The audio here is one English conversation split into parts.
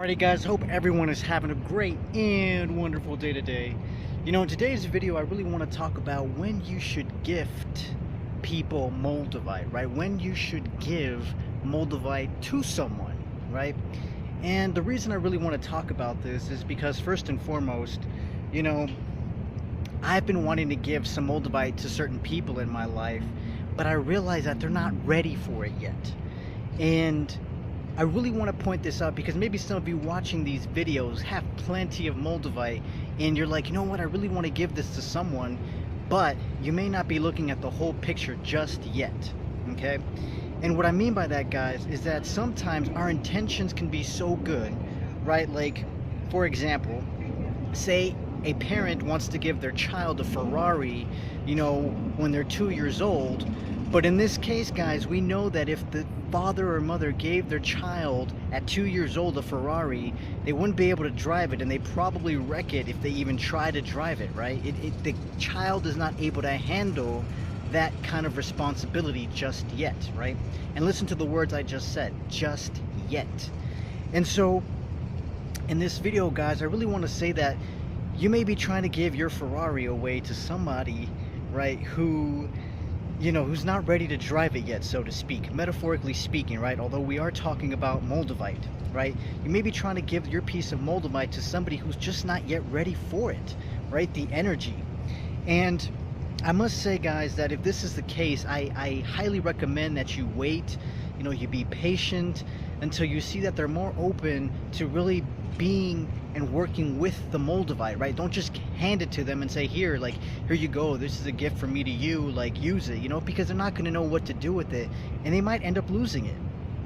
Alrighty guys, hope everyone is having a great and wonderful day today. In today's video I really want to talk about when you should gift people Moldavite, right? When you should give Moldavite to someone, right? And the reason I really want to talk about this is because first and foremost, you know, I've been wanting to give some Moldavite to certain people in my life, but I realize that they're not ready for it yet. And I really want to point this out because maybe some of you watching these videos have plenty of Moldavite and you're like, you know what, I really want to give this to someone, but you may not be looking at the whole picture just yet, okay? And what I mean by that, guys, is that sometimes our intentions can be so good, right? Like, for example, say a parent wants to give their child a Ferrari, when they're 2 years old. But in this case, guys, we know that if the father or mother gave their child at 2 years old a Ferrari, they wouldn't be able to drive it, and they probably wreck it if they even try to drive it, right? The child is not able to handle that kind of responsibility just yet, right? And listen to the words I just said, just yet. And so, in this video, guys, I really want to say that you may be trying to give your Ferrari away to somebody, right, who's not ready to drive it yet, so to speak, metaphorically speaking, right? Although we are talking about Moldavite, right? You may be trying to give your piece of Moldavite to somebody who's just not yet ready for it, right? The energy. And I must say, guys, that if this is the case, I highly recommend that you wait, you be patient until you see that they're more open to really being and working with the Moldavite, right? Don't just hand it to them and say, here you go, this is a gift from me to you, use it, because they're not going to know what to do with it, and they might end up losing it,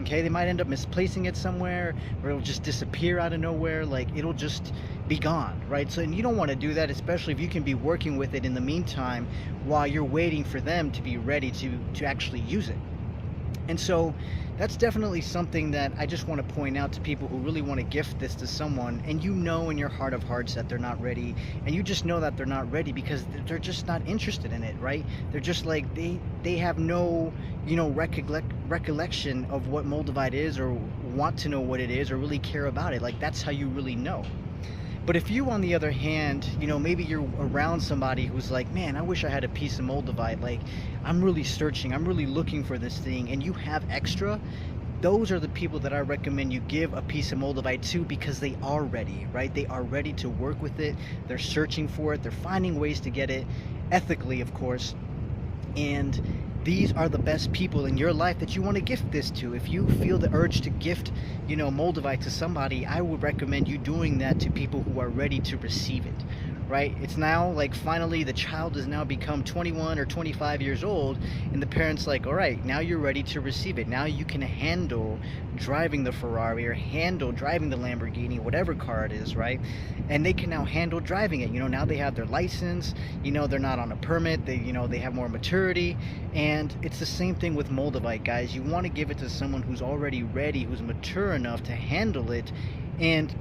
okay? They might end up misplacing it somewhere, or it'll just disappear out of nowhere, it'll just be gone, right? So, and you don't want to do that, especially if you can be working with it in the meantime while you're waiting for them to be ready to actually use it. And so that's definitely something that I just want to point out to people who really want to gift this to someone, and you know in your heart of hearts that they're not ready, and you just know that they're not ready because they're just not interested in it, right? They're just like, they have no, recollection of what Moldavite is, or want to know what it is, or really care about it. That's how you really know. But if you, on the other hand, maybe you're around somebody who's like, man, I wish I had a piece of Moldavite, I'm really searching, I'm really looking for this thing, and you have extra, those are the people that I recommend you give a piece of Moldavite to, because they are ready, right? They are ready to work with it, they're searching for it, they're finding ways to get it, ethically, of course, and these are the best people in your life that you want to gift this to. If you feel the urge to gift, Moldavite to somebody, I would recommend you doing that to people who are ready to receive it, right? It's now finally the child has now become 21 or 25 years old, and the parents all right, now you're ready to receive it. Now you can handle driving the Ferrari, or handle driving the Lamborghini, whatever car it is, right? And they can now handle driving it. Now they have their license, they're not on a permit, they have more maturity. And it's the same thing with Moldavite, guys. You want to give it to someone who's already ready, who's mature enough to handle it, and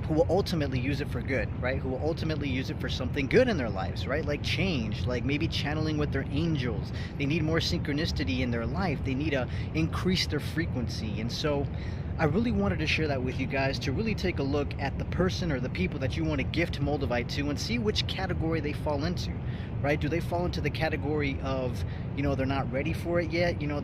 who will ultimately use it for good, right? Who will ultimately use it for something good in their lives, right? Like change, maybe channeling with their angels. They need more synchronicity in their life. They need to increase their frequency. And so I really wanted to share that with you guys, to really take a look at the person or the people that you want to gift Moldavite to, and see which category they fall into, right? Do they fall into the category of, they're not ready for it yet, you're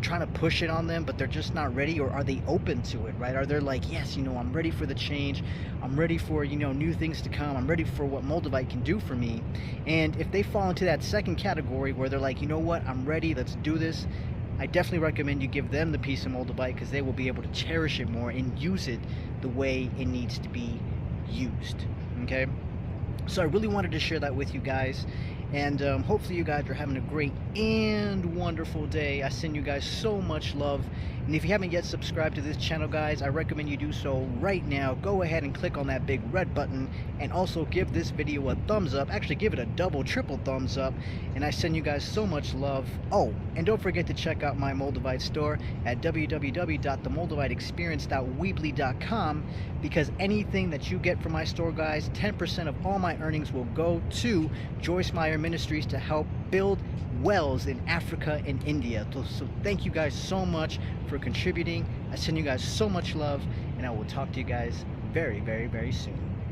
trying to push it on them, but they're just not ready? Or are they open to it, right? Are they like, yes, I'm ready for the change, I'm ready for, new things to come, I'm ready for what Moldavite can do for me? And if they fall into that second category where they're like, you know what, I'm ready, let's do this, I definitely recommend you give them the piece of Moldavite, because they will be able to cherish it more and use it the way it needs to be used, okay? So I really wanted to share that with you guys, and hopefully you guys are having a great and wonderful day. I send you guys so much love, and if you haven't yet subscribed to this channel, guys, I recommend you do so right now. Go ahead and click on that big red button, and also give this video a thumbs up. Actually, give it a double, triple thumbs up, and I send you guys so much love. Oh, and don't forget to check out my Moldavite store at www.themoldaviteexperience.weebly.com, because anything that you get from my store, guys, 10% of all my earnings will go to Joyce Meyer Ministries to help build wells in Africa and India. So thank you guys so much for contributing. I send you guys so much love, and and I will talk to you guys very, very, very soon.